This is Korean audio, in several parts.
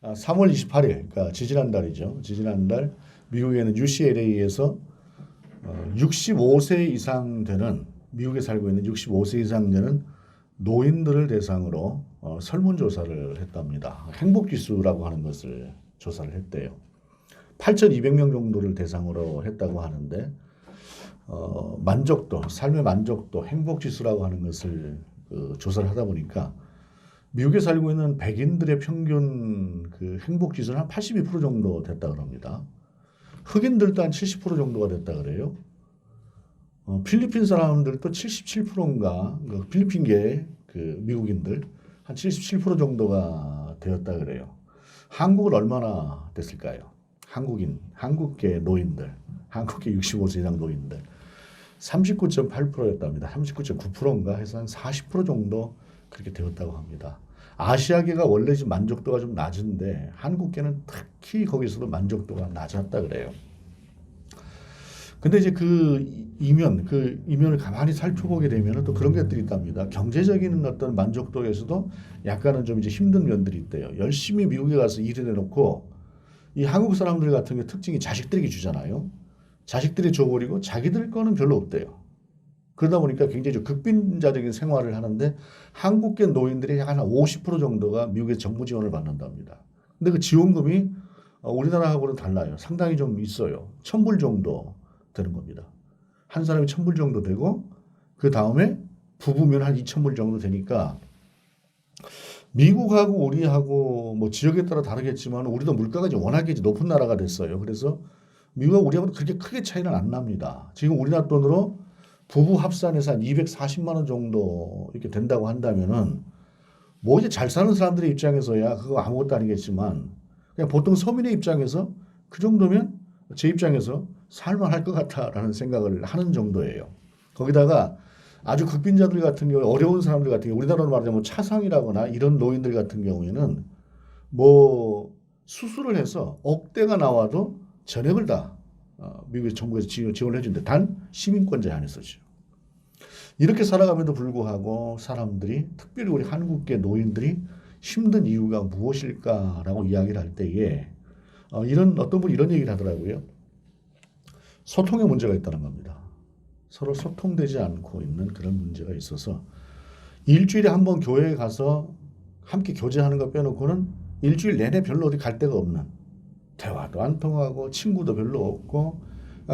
3월 28일, 그러니까 지지난달이죠. 지지난달 미국에는 UCLA에서 65세 이상 되는 미국에 살고 있는 65세 이상 되는 노인들을 대상으로 설문조사를 했답니다. 행복지수라고 하는 것을 조사를 했대요. 8,200명 정도를 대상으로 했다고 하는데 만족도, 삶의 만족도, 행복지수라고 하는 것을 조사를 하다 보니까 미국에 살고 있는 백인들의 평균 그 행복지수는 한 82% 정도 됐다 그럽니다. 흑인들도 한 70% 정도가 됐다 그래요. 필리핀 사람들도 77%인가, 그 필리핀계 그 미국인들 한 77% 정도가 되었다 그래요. 한국은 얼마나 됐을까요? 한국계 노인들, 한국계 65세 이상 노인들 39.8%였답니다. 39.9%인가 해서 한 40% 정도 그렇게 되었다고 합니다. 아시아계가 원래 지금 만족도가 좀 낮은데 한국계는 특히 거기서도 만족도가 낮았다 그래요. 근데 이제 그 이면을 가만히 살펴보게 되면 또 그런 것들이 있답니다. 경제적인 어떤 만족도에서도 약간은 좀 이제 힘든 면들이 있대요. 열심히 미국에 가서 일을 해놓고 이 한국 사람들 같은 게 특징이 자식들에게 주잖아요. 자식들이 줘버리고 자기들 거는 별로 없대요. 그러다 보니까 굉장히 좀 극빈자적인 생활을 하는데 한국계 노인들이 약 한 50% 정도가 미국의 정부 지원을 받는답니다. 근데 그 지원금이 우리나라하고는 달라요. 상당히 좀 있어요. 1,000불 정도 되는 겁니다. 한 사람이 1,000불 정도 되고 그 다음에 부부면 한 2,000불 정도 되니까 미국하고 우리하고 뭐 지역에 따라 다르겠지만 우리도 물가가 이제 워낙에 높은 나라가 됐어요. 그래서 미국하고 우리하고도 그렇게 크게 차이는 안 납니다. 지금 우리나라 돈으로 부부 합산해서 한 240만 원 정도 이렇게 된다고 한다면은 뭐 이제 잘 사는 사람들의 입장에서야 그거 아무것도 아니겠지만 그냥 보통 서민의 입장에서 그 정도면 제 입장에서 살만할 것 같다라는 생각을 하는 정도예요. 거기다가 아주 극빈자들 같은 경우 어려운 사람들 같은 경우 우리나라로 말하자면 차상이라거나 이런 노인들 같은 경우에는 뭐 수술을 해서 억대가 나와도 전액을 다 미국의 정부에서 지원을 해준대. 단 시민권자에 한해서죠. 이렇게 살아감에도 불구하고 사람들이 특별히 우리 한국계 노인들이 힘든 이유가 무엇일까라고 이야기를 할 때에 이런 어떤 분이 이런 얘기를 하더라고요. 소통의 문제가 있다는 겁니다. 서로 소통되지 않고 있는 그런 문제가 있어서 일주일에 한 번 교회에 가서 함께 교제하는 거 빼놓고는 일주일 내내 별로 어디 갈 데가 없는 대화도 안 통하고 친구도 별로 없고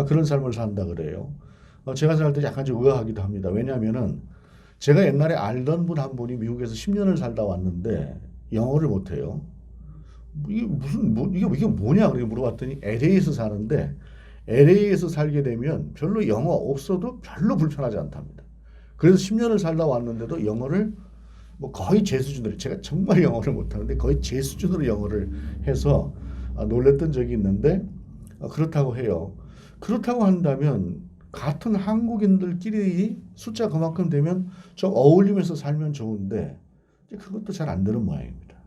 그런 삶을 산다 그래요. 제가 살 때 약간 좀 의아하기도 합니다. 왜냐하면은 제가 옛날에 알던 분 한 분이 미국에서 10년을 살다 왔는데 영어를 못해요. 이게 무슨 이게 뭐냐 그렇게 물어봤더니 LA에서 사는데 LA에서 살게 되면 별로 영어 없어도 별로 불편하지 않답니다. 그래서 10년을 살다 왔는데도 영어를 뭐 거의 제 수준으로 제가 정말 영어를 못하는데 거의 제 수준으로 영어를 해서 놀랬던 적이 있는데 그렇다고 해요. 그렇다고 한다면 같은 한국인들끼리 숫자 그만큼 되면 좀 어울리면서 살면 좋은데 그것도 잘 안 되는 모양입니다.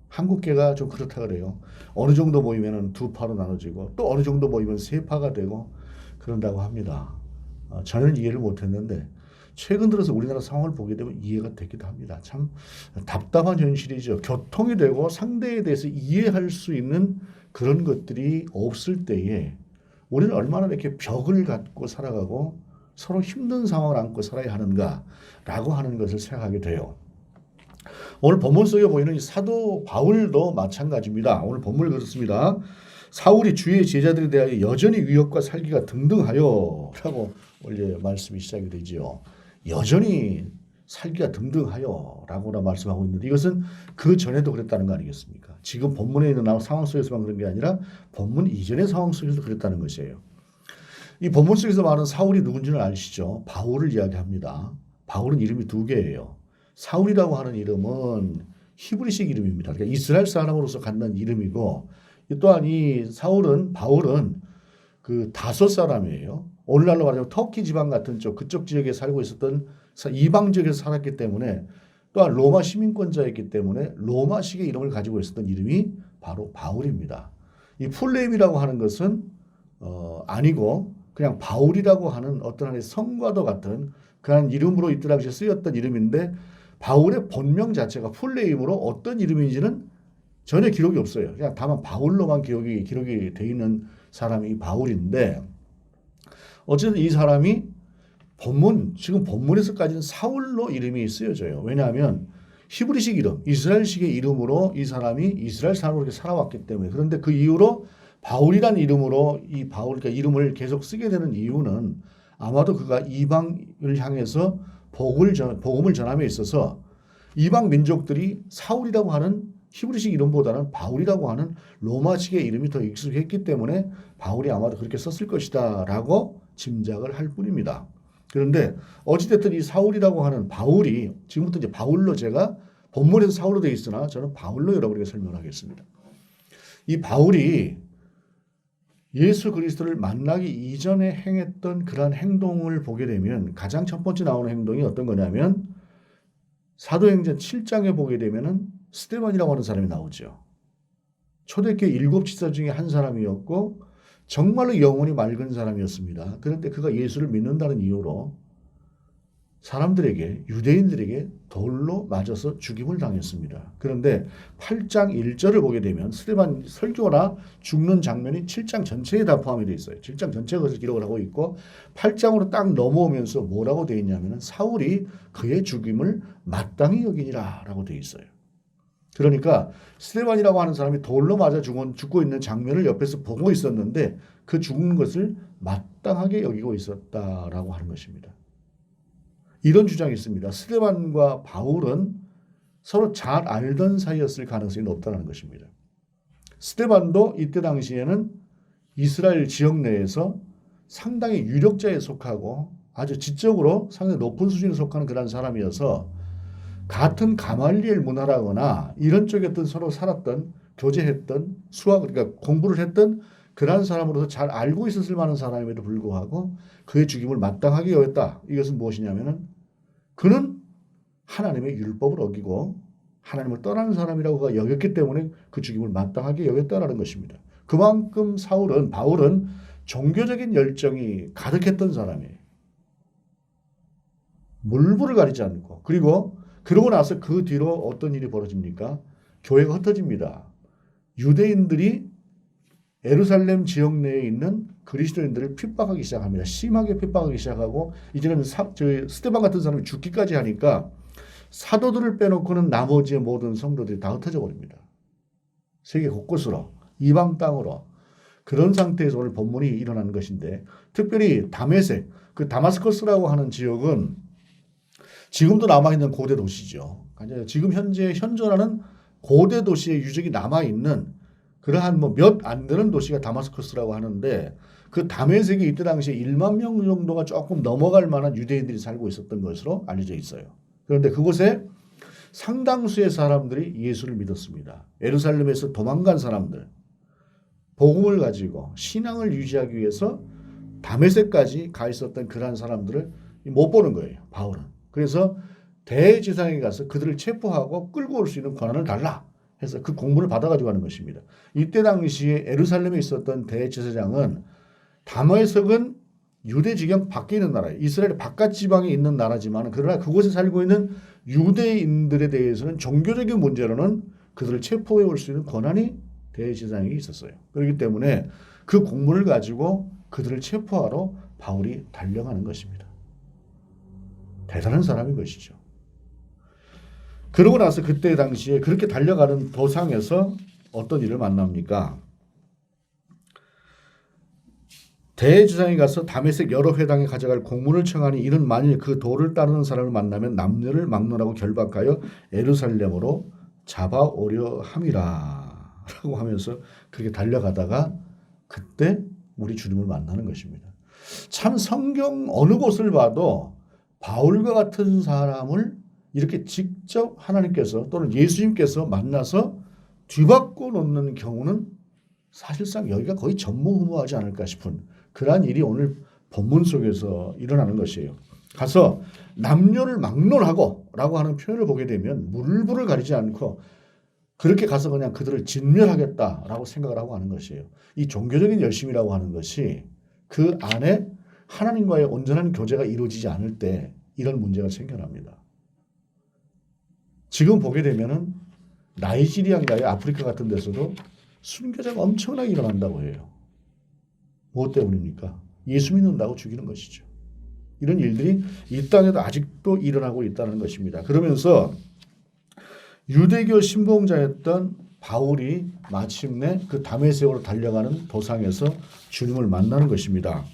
한국계가 좀 그렇다 그래요. 어느 정도 모이면 두 파로 나눠지고 또 어느 정도 모이면 세 파가 되고 그런다고 합니다. 저는 이해를 못했는데 최근 들어서 우리나라 상황을 보게 되면 이해가 되기도 합니다. 참 답답한 현실이죠. 교통이 되고 상대에 대해서 이해할 수 있는 그런 것들이 없을 때에 우리는 얼마나 이렇게 벽을 갖고 살아가고 서로 힘든 상황을 안고 살아야 하는가라고 하는 것을 생각하게 돼요. 오늘 본문 속에 보이는 이 사도 바울도 마찬가지입니다. 오늘 본문을 그렇습니다. 사울이 주의 제자들에 대하여 여전히 위협과 살기가 등등하여 라고 원래 말씀이 시작이 되지요. 여전히 살기가 등등하여 라고나 말씀하고 있는데 이것은 그 전에도 그랬다는 거 아니겠습니까? 지금 본문에 있는 상황 속에서만 그런 게 아니라 본문 이전의 상황 속에서도 그랬다는 것이에요. 이 본문 속에서 말하는 사울이 누군지는 아시죠? 바울을 이야기합니다. 바울은 이름이 두 개예요. 사울이라고 하는 이름은 히브리식 이름입니다. 그러니까 이스라엘 사람으로서 갖는 이름이고 또한 이 바울은 그 다소 사람이에요. 오늘날로 말하자면 터키 지방 같은 그쪽 지역에 살고 있었던 이방 지역에서 살았기 때문에 또한 로마 시민권자였기 때문에 로마식의 이름을 가지고 있었던 이름이 바로 바울입니다. 이 풀네임이라고 하는 것은 아니고 그냥 바울이라고 하는 어떤 하나의 성과도 같은 그런 이름으로 이때 당시에 쓰였던 이름인데 바울의 본명 자체가 풀네임으로 어떤 이름인지는 전혀 기록이 없어요. 그냥 다만 바울로만 기록이 돼 있는 사람이 바울인데 어쨌든 이 사람이 지금 본문에서까지는 사울로 이름이 쓰여져요. 왜냐하면 히브리식 이름, 이스라엘식의 이름으로 이 사람이 이스라엘 사람으로 이렇게 살아왔기 때문에. 그런데 그 이후로 바울이라는 이름으로 그러니까 이름을 계속 쓰게 되는 이유는 아마도 그가 이방을 향해서 복음을 전함에 있어서 이방 민족들이 사울이라고 하는 히브리식 이름보다는 바울이라고 하는 로마식의 이름이 더 익숙했기 때문에 바울이 아마도 그렇게 썼을 것이다라고 짐작을 할 뿐입니다. 그런데 어찌됐든 이 사울이라고 하는 바울이 지금부터 이제 바울로 제가 본문에서 사울로 되어 있으나 저는 바울로 여러분에게 설명하겠습니다. 이 바울이 예수 그리스도를 만나기 이전에 행했던 그러한 행동을 보게 되면 가장 첫 번째 나오는 행동이 어떤 거냐면 사도행전 7장에 보게 되면은 스데반이라고 하는 사람이 나오죠. 초대교회 7지사 중에 한 사람이었고 정말로 영혼이 맑은 사람이었습니다. 그런데 그가 예수를 믿는다는 이유로 사람들에게 유대인들에게 돌로 맞아서 죽임을 당했습니다. 그런데 8장 1절을 보게 되면 스데반 설교나 죽는 장면이 7장 전체에 다 포함이 되어 있어요. 7장 전체가 그것을 기록을 하고 있고 8장으로 딱 넘어오면서 뭐라고 되어 있냐면 사울이 그의 죽임을 마땅히 여기니라 라고 되어 있어요. 그러니까 스데반이라고 하는 사람이 돌로 맞아 죽고 있는 장면을 옆에서 보고 있었는데 그 죽은 것을 마땅하게 여기고 있었다라고 하는 것입니다. 이런 주장이 있습니다. 스데반과 바울은 서로 잘 알던 사이였을 가능성이 높다는 것입니다. 스데반도 이때 당시에는 이스라엘 지역 내에서 상당히 유력자에 속하고 아주 지적으로 상당히 높은 수준에 속하는 그런 사람이어서 같은 가말리엘 문화라거나 이런 쪽에 어떤 서로 살았던 교제했던 그러니까 공부를 했던 그러한 사람으로서 잘 알고 있었을 만한 사람임에도 불구하고 그의 죽임을 마땅하게 여겼다. 이것은 무엇이냐면은 그는 하나님의 율법을 어기고 하나님을 떠나는 사람이라고 여겼기 때문에 그 죽임을 마땅하게 여겼다라는 것입니다. 그만큼 바울은 종교적인 열정이 가득했던 사람이에요. 물불을 가리지 않고 그러고 나서 그 뒤로 어떤 일이 벌어집니까? 교회가 흩어집니다. 유대인들이 예루살렘 지역 내에 있는 그리스도인들을 핍박하기 시작합니다. 심하게 핍박하기 시작하고 이제는 스데반 같은 사람이 죽기까지 하니까 사도들을 빼놓고는 나머지의 모든 성도들이 다 흩어져 버립니다. 세계 곳곳으로 이방 땅으로 그런 상태에서 오늘 본문이 일어나는 것인데 특별히 다메섹 그 다마스커스라고 하는 지역은 지금도 남아있는 고대 도시죠. 지금 현재 현존하는 고대 도시의 유적이 남아있는 그러한 몇 안 되는 도시가 다마스커스라고 하는데 그 다메섹이 이때 당시에 1만 명 정도가 조금 넘어갈 만한 유대인들이 살고 있었던 것으로 알려져 있어요. 그런데 그곳에 상당수의 사람들이 예수를 믿었습니다. 예루살렘에서 도망간 사람들, 복음을 가지고 신앙을 유지하기 위해서 다메섹까지 가 있었던 그러한 사람들을 못 보는 거예요. 바울은. 그래서 대제사장에 가서 그들을 체포하고 끌고 올 수 있는 권한을 달라 해서 그 공문을 받아가지고 하는 것입니다. 이때 당시에 예루살렘에 있었던 대제사장은 다메섹은 유대 지경 밖에 있는 나라예요. 이스라엘 바깥 지방에 있는 나라지만 그러나 그곳에 살고 있는 유대인들에 대해서는 종교적인 문제로는 그들을 체포해 올 수 있는 권한이 대제사장에게 있었어요. 그렇기 때문에 그 공문을 가지고 그들을 체포하러 바울이 달려가는 것입니다. 대단한 사람인 것이죠. 그러고 나서 그때 당시에 그렇게 달려가는 도상에서 어떤 일을 만납니까? 대제사장이 가서 다메섹 여러 회당에 가져갈 공문을 청하니 이는 만일 그 도를 따르는 사람을 만나면 남녀를 막론하고 결박하여 예루살렘으로 잡아오려 함이라 라고 하면서 그렇게 달려가다가 그때 우리 주님을 만나는 것입니다. 참 성경 어느 곳을 봐도 바울과 같은 사람을 이렇게 직접 하나님께서 또는 예수님께서 만나서 뒤바꿔 놓는 경우는 사실상 여기가 거의 전무후무하지 않을까 싶은 그러한 일이 오늘 본문 속에서 일어나는 것이에요. 가서 남녀를 막론하고 라고 하는 표현을 보게 되면 물불을 가리지 않고 그렇게 가서 그냥 그들을 진멸하겠다라고 생각을 하고 하는 것이에요. 이 종교적인 열심이라고 하는 것이 그 안에 하나님과의 온전한 교제가 이루어지지 않을 때 이런 문제가 생겨납니다. 지금 보게 되면은 나이지리아인가요? 아프리카 같은 데서도 순교자가 엄청나게 일어난다고 해요. 무엇 때문입니까? 예수 믿는다고 죽이는 것이죠. 이런 일들이 이 땅에도 아직도 일어나고 있다는 것입니다. 그러면서 유대교 신봉자였던 바울이 마침내 그 다메섹으로 달려가는 도상에서 주님을 만나는 것입니다.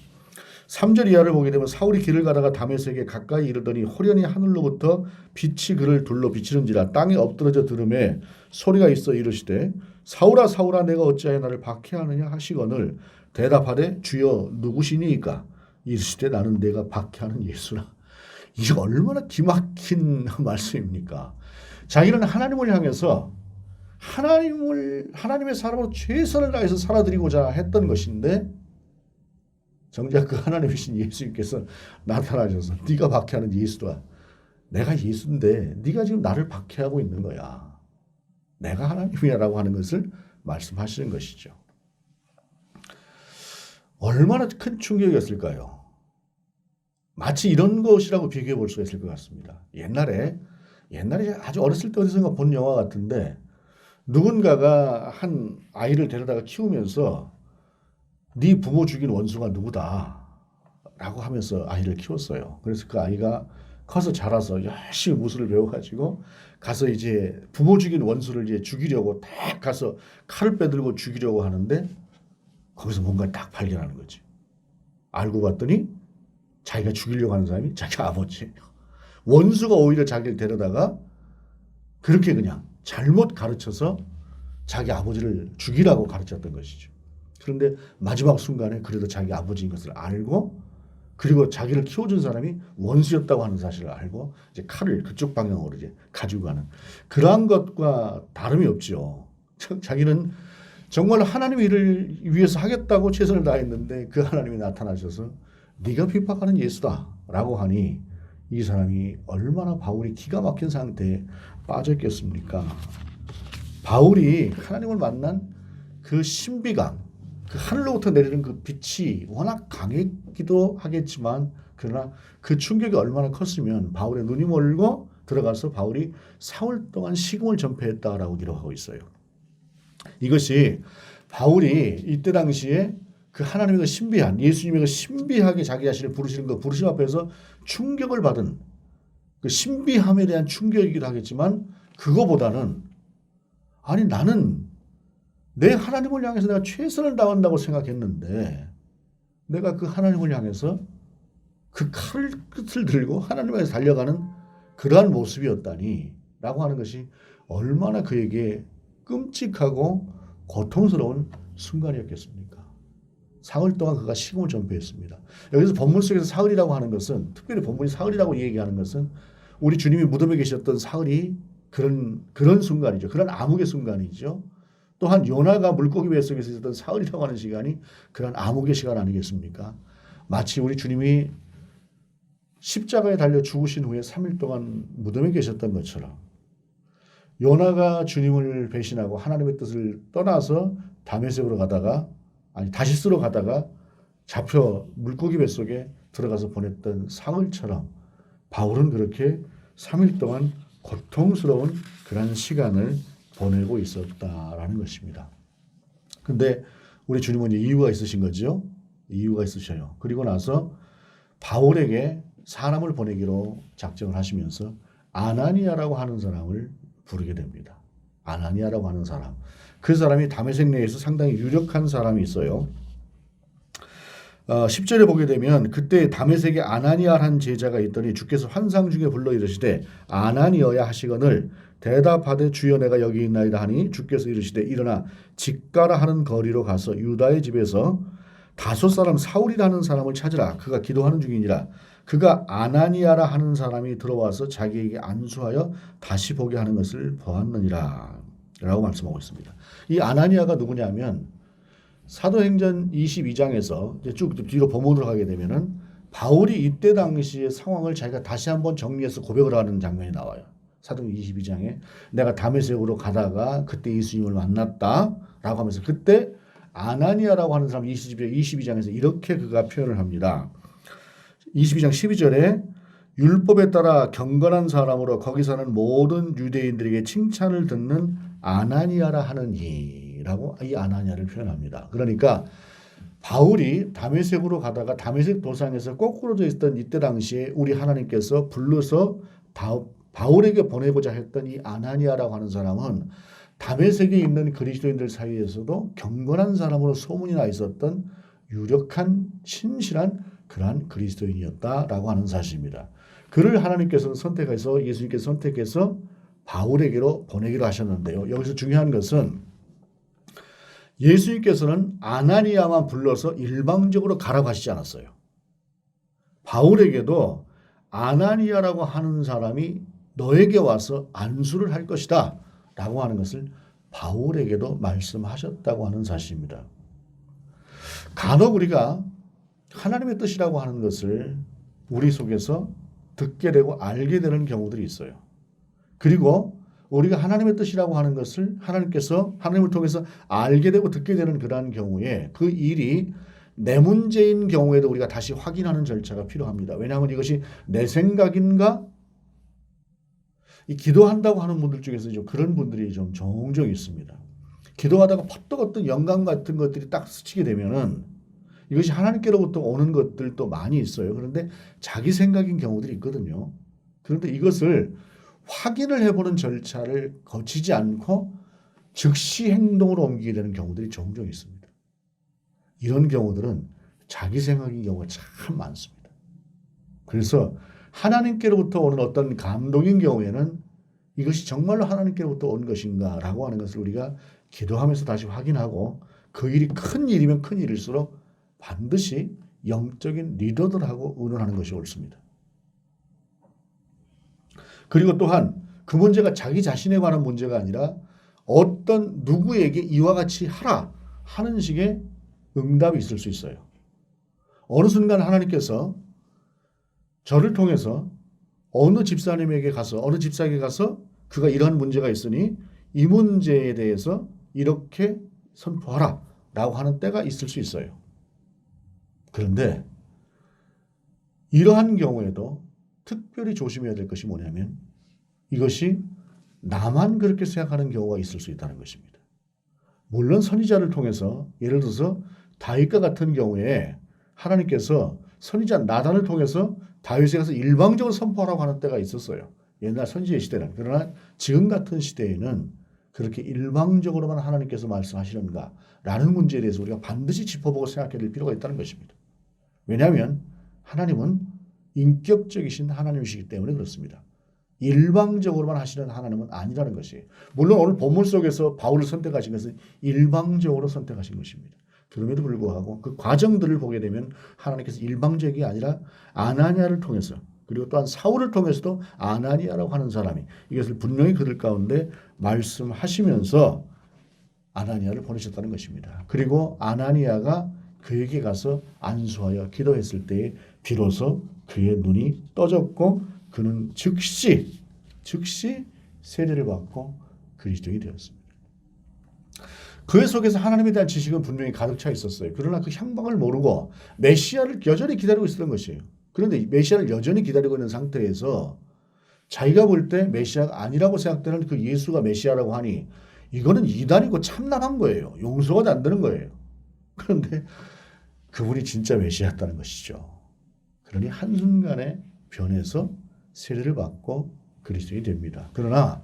3절 이하를 보게 되면 사울이 길을 가다가 다메섹에 가까이 이르더니 호련히 하늘로부터 빛이 그를 둘러 비치는지라 땅에 엎드러져 들음에 소리가 있어 이르시되 사울아 사울아 내가 어찌하여 나를 박해하느냐 하시거늘 대답하되 주여 누구시니이까 이르시되 나는 내가 박해하는 예수라. 이게 얼마나 기막힌 말씀입니까? 자기는 하나님을 향해서 하나님의 사람으로 최선을 다해서 살아드리고자 했던 것인데 정작 그 하나님이신 예수님께서 나타나셔서 네가 박해하는 예수라. 내가 예수인데 네가 지금 나를 박해하고 있는 거야. 내가 하나님이라고 하는 것을 말씀하시는 것이죠. 얼마나 큰 충격이었을까요? 마치 이런 것이라고 비교해 볼 수가 있을 것 같습니다. 옛날에 아주 어렸을 때 어디선가 본 영화 같은데 누군가가 한 아이를 데려다가 키우면서 네 부모 죽인 원수가 누구다 라고 하면서 아이를 키웠어요. 그래서 그 아이가 커서 자라서 열심히 무술을 배워가지고 가서 이제 부모 죽인 원수를 이제 죽이려고 딱 가서 칼을 빼들고 죽이려고 하는데 거기서 뭔가 딱 발견하는 거지. 알고 봤더니 자기가 죽이려고 하는 사람이 자기 아버지. 원수가 오히려 자기를 데려다가 그렇게 그냥 잘못 가르쳐서 자기 아버지를 죽이라고 가르쳤던 것이죠. 그런데 마지막 순간에 그래도 자기 아버지인 것을 알고 그리고 자기를 키워준 사람이 원수였다고 하는 사실을 알고 이제 칼을 그쪽 방향으로 이제 가지고 가는 그러한 것과 다름이 없죠. 자기는 정말 하나님의 일을 위해서 하겠다고 최선을 다했는데 그 하나님이 나타나셔서 네가 핍박하는 예수다라고 하니 이 사람이 얼마나 바울이 기가 막힌 상태에 빠졌겠습니까? 바울이 하나님을 만난 그 신비감, 그 하늘로부터 내리는 그 빛이 워낙 강했기도 하겠지만 그러나 그 충격이 얼마나 컸으면 바울의 눈이 멀고 들어가서 바울이 사흘 동안 식음을 전폐했다라고 기록하고 있어요. 이것이 바울이 이때 당시에 그 하나님의 그 신비한 예수님의 그 신비하게 자기 자신을 부르시는 그 부르심 앞에서 충격을 받은 그 신비함에 대한 충격이기도 하겠지만 그거보다는 아니 나는 내 하나님을 향해서 내가 최선을 다한다고 생각했는데 내가 그 하나님을 향해서 그 칼 끝을 들고 하나님을 향해서 달려가는 그러한 모습이었다니 라고 하는 것이 얼마나 그에게 끔찍하고 고통스러운 순간이었겠습니까? 사흘 동안 그가 식음을 전폐했습니다. 여기서 본문 속에서 사흘이라고 하는 것은 특별히 본문이 사흘이라고 얘기하는 것은 우리 주님이 무덤에 계셨던 사흘이 그런 순간이죠. 그런 암흑의 순간이죠. 또한 요나가 물고기 뱃속에서 있었던 사흘이라고 하는 시간이 그런 암흑의 시간 아니겠습니까? 마치 우리 주님이 십자가에 달려 죽으신 후에 3일 동안 무덤에 계셨던 것처럼 요나가 주님을 배신하고 하나님의 뜻을 떠나서 다메섹으로 가다가 다시스로 가다가 잡혀 물고기 뱃속에 들어가서 보냈던 사흘처럼 바울은 그렇게 3일 동안 고통스러운 그런 시간을 보내고 있었다라는 것입니다. 근데 우리 주님은 이유가 있으신 거죠. 이유가 있으셔요. 그리고 나서 바울에게 사람을 보내기로 작정을 하시면서 아나니아라고 하는 사람을 부르게 됩니다. 아나니아라고 하는 사람. 그 사람이 다메섹 내에서 상당히 유력한 사람이 있어요. 10절에 보게 되면 그때 다메섹에 아나니아라는 제자가 있더니 주께서 환상 중에 불러 이르시되 아나니아야 하시거늘 대답하되 주여 내가 여기 있나이다 하니 주께서 이르시되 일어나 직가라 하는 거리로 가서 유다의 집에서 다소 사람 사울이라는 사람을 찾으라. 그가 기도하는 중이니라. 그가 아나니아라 하는 사람이 들어와서 자기에게 안수하여 다시 보게 하는 것을 보았느니라 라고 말씀하고 있습니다. 이 아나니아가 누구냐면 사도행전 22장에서 이제 쭉 뒤로 본문으로 가게 되면은 바울이 이때 당시의 상황을 자기가 다시 한번 정리해서 고백을 하는 장면이 나와요. 사도행전 22장에 내가 다메섹으로 가다가 그때 예수님을 만났다라고 하면서 그때 아나니아라고 하는 사람 22장에서 이렇게 그가 표현을 합니다. 22장 12절에 율법에 따라 경건한 사람으로 거기 사는 모든 유대인들에게 칭찬을 듣는 아나니아라 하느니라고 이 아나니아를 표현합니다. 그러니까 바울이 다메섹으로 가다가 다메섹 도상에서 꼬꾸러져 있던 이때 당시에 우리 하나님께서 불러서 바울에게 보내고자 했던 이 아나니아라고 하는 사람은 다메섹에 있는 그리스도인들 사이에서도 경건한 사람으로 소문이 나 있었던 유력한 신실한 그러한 그리스도인이었다라고 하는 사실입니다. 그를 하나님께서는 선택해서 예수님께서 선택해서 바울에게로 보내기로 하셨는데요. 여기서 중요한 것은 예수님께서는 아나니아만 불러서 일방적으로 가라고 하시지 않았어요. 바울에게도 아나니아라고 하는 사람이 너에게 와서 안수를 할 것이다 라고 하는 것을 바울에게도 말씀하셨다고 하는 사실입니다. 간혹 우리가 하나님의 뜻이라고 하는 것을 우리 속에서 듣게 되고 알게 되는 경우들이 있어요. 그리고 우리가 하나님의 뜻이라고 하는 것을 하나님께서 하나님을 통해서 알게 되고 듣게 되는 그러한 경우에 그 일이 내 문제인 경우에도 우리가 다시 확인하는 절차가 필요합니다. 왜냐하면 이것이 내 생각인가? 이 기도한다고 하는 분들 중에서 좀 그런 분들이 좀 종종 있습니다. 기도하다가 퍼뜩 어떤 영감 같은 것들이 딱 스치게 되면은 이것이 하나님께로부터 오는 것들도 많이 있어요. 그런데 자기 생각인 경우들이 있거든요. 그런데 이것을 확인을 해보는 절차를 거치지 않고 즉시 행동으로 옮기게 되는 경우들이 종종 있습니다. 이런 경우들은 자기 생각인 경우가 참 많습니다. 그래서 하나님께로부터 오는 어떤 감동인 경우에는 이것이 정말로 하나님께로부터 온 것인가 라고 하는 것을 우리가 기도하면서 다시 확인하고 그 일이 큰 일이면 큰 일일수록 반드시 영적인 리더들하고 의논하는 것이 옳습니다. 그리고 또한 그 문제가 자기 자신에 관한 문제가 아니라 어떤 누구에게 이와 같이 하라 하는 식의 응답이 있을 수 있어요. 어느 순간 하나님께서 저를 통해서 어느 집사님에게 가서 어느 집사에게 가서 그가 이러한 문제가 있으니 이 문제에 대해서 이렇게 선포하라 라고 하는 때가 있을 수 있어요. 그런데 이러한 경우에도 특별히 조심해야 될 것이 뭐냐면 이것이 나만 그렇게 생각하는 경우가 있을 수 있다는 것입니다. 물론 선지자를 통해서 예를 들어서 다윗과 같은 경우에 하나님께서 선지자 나단을 통해서 다윗에 가서 일방적으로 선포하라고 하는 때가 있었어요. 옛날 선지의 시대는. 그러나 지금 같은 시대에는 그렇게 일방적으로만 하나님께서 말씀하시는가 라는 문제에 대해서 우리가 반드시 짚어보고 생각해야 될 필요가 있다는 것입니다. 왜냐하면 하나님은 인격적이신 하나님이시기 때문에 그렇습니다. 일방적으로만 하시는 하나님은 아니라는 것이에요. 물론 오늘 본문 속에서 바울을 선택하신 것은 일방적으로 선택하신 것입니다. 그럼에도 불구하고 그 과정들을 보게 되면 하나님께서 일방적이 아니라 아나니아를 통해서 그리고 또한 사울을 통해서도 아나니아라고 하는 사람이 이것을 분명히 그들 가운데 말씀하시면서 아나니아를 보내셨다는 것입니다. 그리고 아나니아가 그에게 가서 안수하여 기도했을 때에 비로소 그의 눈이 떠졌고 그는 즉시 세례를 받고 그리스도인이 되었습니다. 그의 속에서 하나님에 대한 지식은 분명히 가득 차 있었어요. 그러나 그 향방을 모르고 메시아를 여전히 기다리고 있었던 것이에요. 그런데 메시아를 여전히 기다리고 있는 상태에서 자기가 볼 때 메시아가 아니라고 생각되는 그 예수가 메시아라고 하니 이거는 이단이고 참남한 거예요. 용서가 안 되는 거예요. 그런데 그분이 진짜 메시아였다는 것이죠. 그러니 한순간에 변해서 세례를 받고 그리스도인이 됩니다. 그러나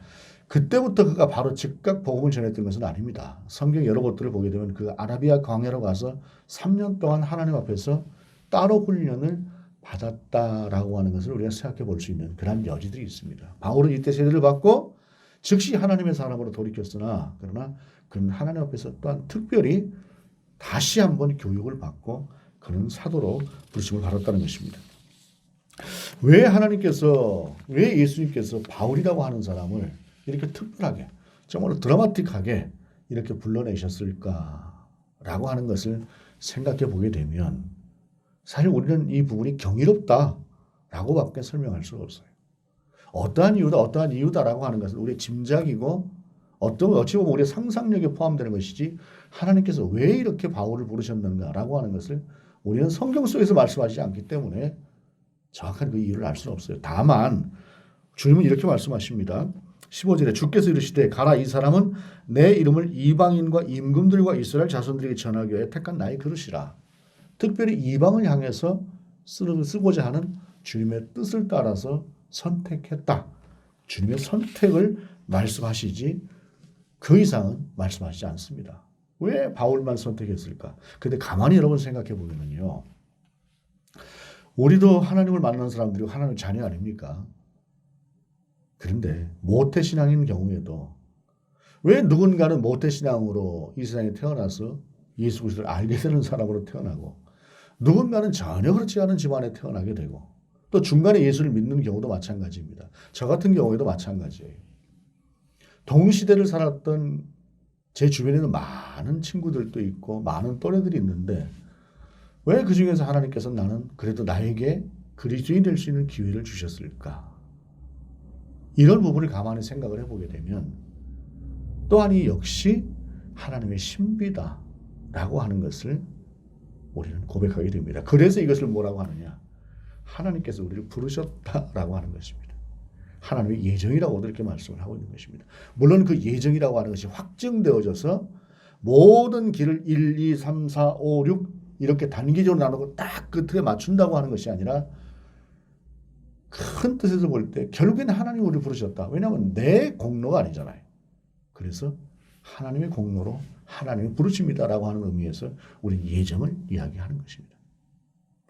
그때부터 그가 바로 즉각 복음을 전했던 것은 아닙니다. 성경 여러 곳들을 보게 되면 그 아라비아 광야로 가서 3년 동안 하나님 앞에서 따로 훈련을 받았다라고 하는 것을 우리가 생각해 볼 수 있는 그런 여지들이 있습니다. 바울은 이때 세례를 받고 즉시 하나님의 사람으로 돌이켰으나 그러나 그는 하나님 앞에서 또한 특별히 다시 한번 교육을 받고 그는 사도로 부르심을 받았다는 것입니다. 왜 예수님께서 바울이라고 하는 사람을 이렇게 특별하게 정말로 드라마틱하게 이렇게 불러내셨을까라고 하는 것을 생각해 보게 되면 사실 우리는 이 부분이 경이롭다라고밖에 설명할 수가 없어요. 어떠한 이유다라고 하는 것은 우리의 짐작이고 어찌 보면 우리의 상상력에 포함되는 것이지 하나님께서 왜 이렇게 바울을 부르셨는가라고 하는 것을 우리는 성경 속에서 말씀하시지 않기 때문에 정확한 그 이유를 알 수는 없어요. 다만 주님은 이렇게 말씀하십니다. 15절에 주께서 이르시되 가라 이 사람은 내 이름을 이방인과 임금들과 이스라엘 자손들에게 전하기 위해 택한 나의 그릇이라. 특별히 이방을 향해서 쓰고자 하는 주님의 뜻을 따라서 선택했다. 주님의 선택을 말씀하시지 그 이상은 말씀하시지 않습니다. 왜 바울만 선택했을까? 근데 가만히 여러분 생각해 보면요. 우리도 하나님을 만나는 사람들이 하나님의 자녀 아닙니까? 그런데 모태신앙인 경우에도 왜 누군가는 모태신앙으로 이 세상에 태어나서 예수 그리스도를 알게 되는 사람으로 태어나고 누군가는 전혀 그렇지 않은 집안에 태어나게 되고 또 중간에 예수를 믿는 경우도 마찬가지입니다. 저 같은 경우에도 마찬가지예요. 동시대를 살았던 제 주변에는 많은 친구들도 있고 많은 또래들이 있는데 왜 그 중에서 하나님께서 나는 그래도 나에게 그리스도인이 될 수 있는 기회를 주셨을까? 이런 부분을 가만히 생각을 해보게 되면 또한 이 역시 하나님의 신비다라고 하는 것을 우리는 고백하게 됩니다. 그래서 이것을 뭐라고 하느냐? 하나님께서 우리를 부르셨다라고 하는 것입니다. 하나님의 예정이라고도 이렇게 말씀을 하고 있는 것입니다. 물론 그 예정이라고 하는 것이 확증되어져서 모든 길을 1, 2, 3, 4, 5, 6 이렇게 단기적으로 나누고 딱 그 틀에 맞춘다고 하는 것이 아니라 큰 뜻에서 볼 때 결국에는 하나님이 우리를 부르셨다. 왜냐하면 내 공로가 아니잖아요. 그래서 하나님의 공로로 하나님이 부르십니다라고 하는 의미에서 우리는 예정을 이야기하는 것입니다.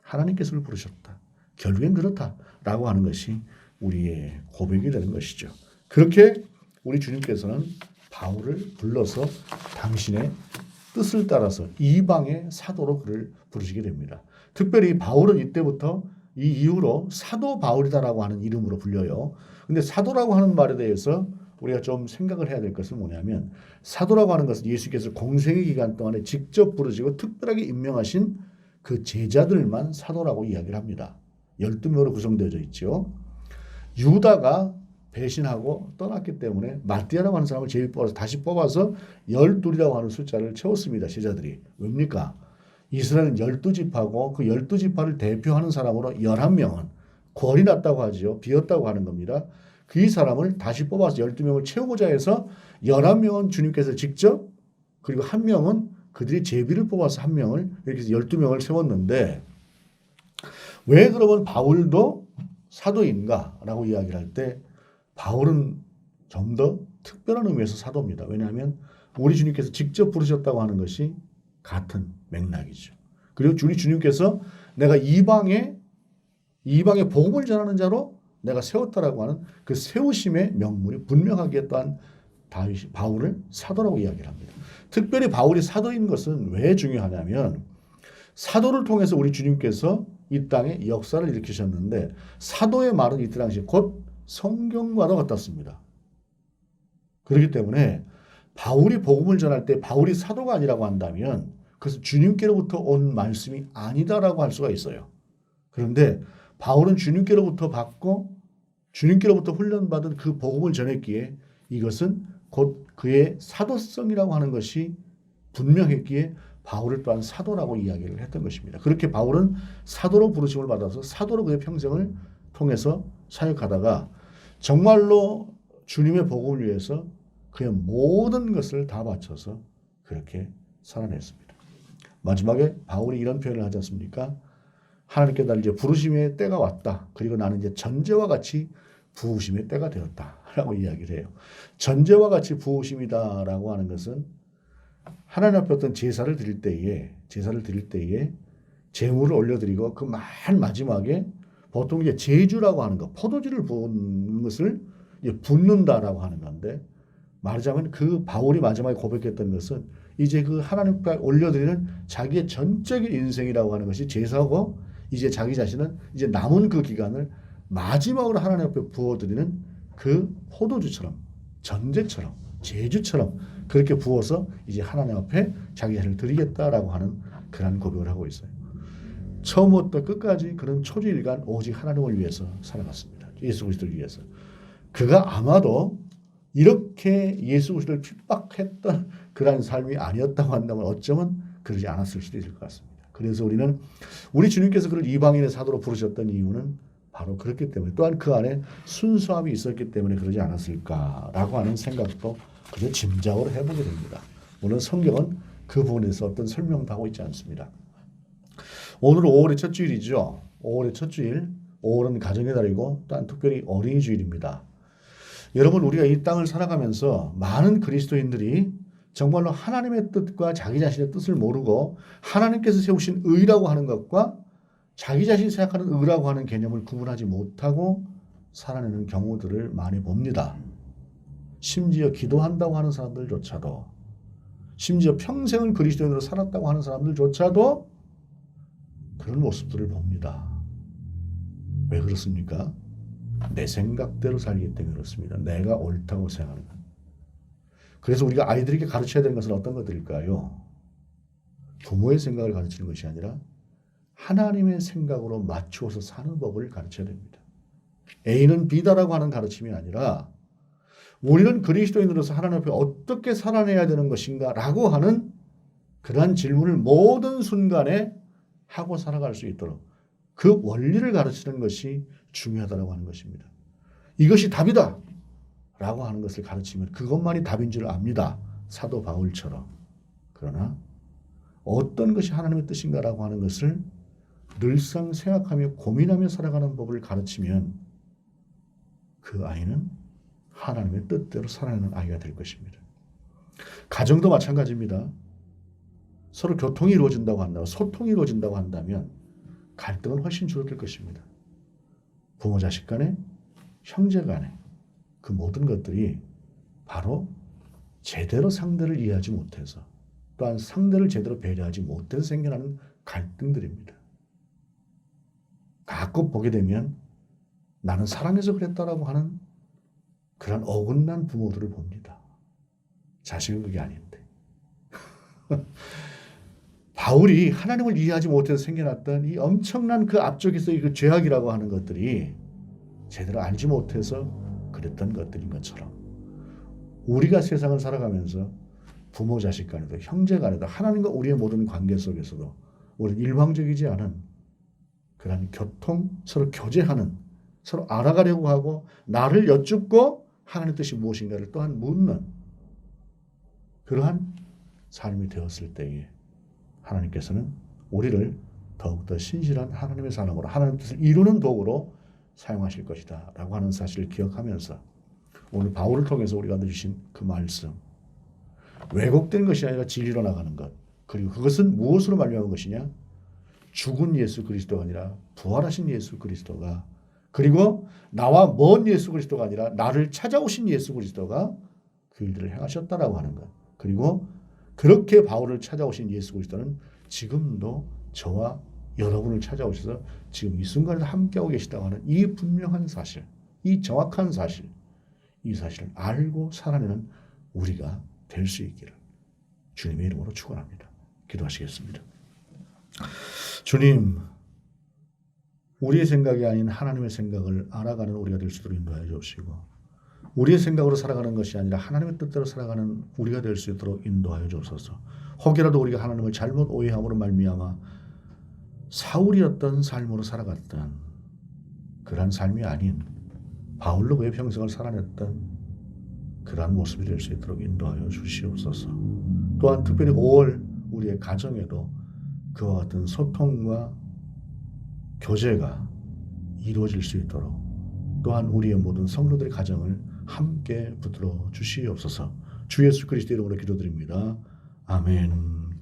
하나님께서 우리를 부르셨다. 결국엔 그렇다라고 하는 것이 우리의 고백이 되는 것이죠. 그렇게 우리 주님께서는 바울을 불러서 당신의 뜻을 따라서 이방의 사도로 그를 부르시게 됩니다. 특별히 바울은 이때부터 이 이후로 사도 바울이다라고 하는 이름으로 불려요. 근데 사도라고 하는 말에 대해서 우리가 좀 생각을 해야 될 것은 뭐냐면 사도라고 하는 것은 예수께서 공생의 기간 동안에 직접 부르시고 특별하게 임명하신 그 제자들만 사도라고 이야기를 합니다. 12명으로 구성되어져 있죠. 유다가 배신하고 떠났기 때문에 마띠아라고 하는 사람을 제일 뽑아서 다시 뽑아서 12이라고 하는 숫자를 채웠습니다. 제자들이. 왜입니까? 이스라엘은 12지파고 그 12지파를 대표하는 사람으로 11명은 궐이 났다고 하죠. 비었다고 하는 겁니다. 그 사람을 다시 뽑아서 12명을 채우고자 해서 11명은 주님께서 직접 그리고 한 명은 그들이 제비를 뽑아서 한 명을 이렇게 해서 12명을 세웠는데 왜 그러면 바울도 사도인가라고 이야기를 할 때 바울은 좀 더 특별한 의미에서 사도입니다. 왜냐하면 우리 주님께서 직접 부르셨다고 하는 것이 같은 맥락이죠. 그리고 우리 주님께서 내가 이방의 복음을 전하는 자로 내가 세웠다라고 하는 그 세우심의 명물이 분명하게 또한 바울을 사도라고 이야기를 합니다. 특별히 바울이 사도인 것은 왜 중요하냐면 사도를 통해서 우리 주님께서 이 땅에 역사를 일으키셨는데 사도의 말은 이때 당시 곧 성경과도 같았습니다. 그렇기 때문에 바울이 복음을 전할 때 바울이 사도가 아니라고 한다면 그것은 주님께로부터 온 말씀이 아니다라고 할 수가 있어요. 그런데 바울은 주님께로부터 받고 주님께로부터 훈련받은 그 복음을 전했기에 이것은 곧 그의 사도성이라고 하는 것이 분명했기에 바울을 또한 사도라고 이야기를 했던 것입니다. 그렇게 바울은 사도로 부르심을 받아서 사도로 그의 평생을 통해서 사역하다가 정말로 주님의 복음을 위해서 그의 모든 것을 다 바쳐서 그렇게 살아냈습니다. 마지막에 바울이 이런 표현을 하지 않습니까? 하나님께 나를 이제 부르심의 때가 왔다. 그리고 나는 이제 전제와 같이 부으심의 때가 되었다라고 이야기를 해요. 전제와 같이 부으심이다라고 하는 것은 하나님 앞에 어떤 제사를 드릴 때에 제물을 올려드리고 그 맨 마지막에 보통 이제 제주라고 하는 것, 포도주를 부은 것을 이제 붓는다라고 하는 건데 말하자면 그 바울이 마지막에 고백했던 것은 이제 그 하나님 앞에 올려드리는 자기의 전적인 인생이라고 하는 것이 제사고 이제 자기 자신은 이제 남은 그 기간을 마지막으로 하나님 앞에 부어드리는 그 포도주처럼 전제처럼 제주처럼 그렇게 부어서 이제 하나님 앞에 자기 자신을 드리겠다라고 하는 그런 고백을 하고 있어요. 처음부터 끝까지 그런 초주일간 오직 하나님을 위해서 살아갔습니다. 예수 그리스도를 위해서. 그가 아마도 이렇게 예수 그리스도를 핍박했던 그런 삶이 아니었다고 한다면 어쩌면 그러지 않았을 수도 있을 것 같습니다. 그래서 우리는 우리 주님께서 그를 이방인의 사도로 부르셨던 이유는 바로 그렇기 때문에 또한 그 안에 순수함이 있었기 때문에 그러지 않았을까라고 하는 생각도 그저 짐작으로 해보게 됩니다. 물론 성경은 그 부분에서 어떤 설명도 하고 있지 않습니다. 오늘은 5월의 첫 주일이죠. 5월의 첫 주일, 5월은 가정의 달이고 또한 특별히 어린이 주일입니다. 여러분, 우리가 이 땅을 살아가면서 많은 그리스도인들이 정말로 하나님의 뜻과 자기 자신의 뜻을 모르고 하나님께서 세우신 의라고 하는 것과 자기 자신이 생각하는 의라고 하는 개념을 구분하지 못하고 살아내는 경우들을 많이 봅니다. 심지어 기도한다고 하는 사람들조차도, 심지어 평생을 그리스도인으로 살았다고 하는 사람들조차도 그런 모습들을 봅니다. 왜 그렇습니까? 내 생각대로 살기 때문에 그렇습니다. 내가 옳다고 생각하는 것. 그래서 우리가 아이들에게 가르쳐야 되는 것은 어떤 것들일까요? 부모의 생각을 가르치는 것이 아니라 하나님의 생각으로 맞추어서 사는 법을 가르쳐야 됩니다. A는 B다라고 하는 가르침이 아니라 우리는 그리스도인으로서 하나님 앞에 어떻게 살아내야 되는 것인가 라고 하는 그러한 질문을 모든 순간에 하고 살아갈 수 있도록 그 원리를 가르치는 것이 중요하다고 하는 것입니다. 이것이 답이다 라고 하는 것을 가르치면 그것만이 답인 줄 압니다. 사도 바울처럼. 그러나 어떤 것이 하나님의 뜻인가라고 하는 것을 늘상 생각하며 고민하며 살아가는 법을 가르치면 그 아이는 하나님의 뜻대로 살아가는 아이가 될 것입니다. 가정도 마찬가지입니다. 서로 교통이 이루어진다고 한다면, 소통이 이루어진다고 한다면 갈등은 훨씬 줄어들 것입니다. 부모 자식 간에, 형제 간에 그 모든 것들이 바로 제대로 상대를 이해하지 못해서 또한 상대를 제대로 배려하지 못해서 생겨나는 갈등들입니다. 가끔 보게 되면 나는 사랑해서 그랬다라고 하는 그런 어긋난 부모들을 봅니다. 자식은 그게 아닌데. 바울이 하나님을 이해하지 못해서 생겨났던 이 엄청난 그 앞쪽에서의 그 죄악이라고 하는 것들이 제대로 알지 못해서 그랬던 것들인 것처럼 우리가 세상을 살아가면서 부모 자식 간에도 형제 간에도 하나님과 우리의 모든 관계 속에서도 우리는 일방적이지 않은 그런 교통, 서로 교제하는, 서로 알아가려고 하고 나를 여쭙고 하나님의 뜻이 무엇인가를 또한 묻는 그러한 삶이 되었을 때에 하나님께서는 우리를 더욱더 신실한 하나님의 사람으로 하나님의 뜻을 이루는 도구로 사용하실 것이다 라고 하는 사실을 기억하면서 오늘 바울을 통해서 우리가 주신 그 말씀, 왜곡된 것이 아니라 진리로 나가는 것, 그리고 그것은 무엇으로 말미암은 것이냐? 죽은 예수 그리스도가 아니라 부활하신 예수 그리스도가, 그리고 나와 먼 예수 그리스도가 아니라 나를 찾아오신 예수 그리스도가 그 일들을 행하셨다라고 하는 것. 그리고 그렇게 바울을 찾아오신 예수 그리스도는 지금도 저와 여러분을 찾아오셔서 지금 이 순간에도 함께하고 계시다고 하는 이 분명한 사실, 이 정확한 사실, 이 사실을 알고 살아내는 우리가 될 수 있기를 주님의 이름으로 축원합니다. 기도하시겠습니다. 주님, 우리의 생각이 아닌 하나님의 생각을 알아가는 우리가 될 수 있도록 인도하여 주시고 우리의 생각으로 살아가는 것이 아니라 하나님의 뜻대로 살아가는 우리가 될 수 있도록 인도하여 주옵소서. 혹여라도 우리가 하나님을 잘못 오해함으로 말미암아 사울이었던 삶으로 살아갔던 그러한 삶이 아닌 바울로 그의 평생을 살아냈던 그러한 모습이 될 수 있도록 인도하여 주시옵소서. 또한 특별히 5월 우리의 가정에도 그와 같은 소통과 교제가 이루어질 수 있도록 또한 우리의 모든 성도들의 가정을 함께 붙들어 주시옵소서. 주 예수 그리스도 이름으로 기도드립니다. 아멘.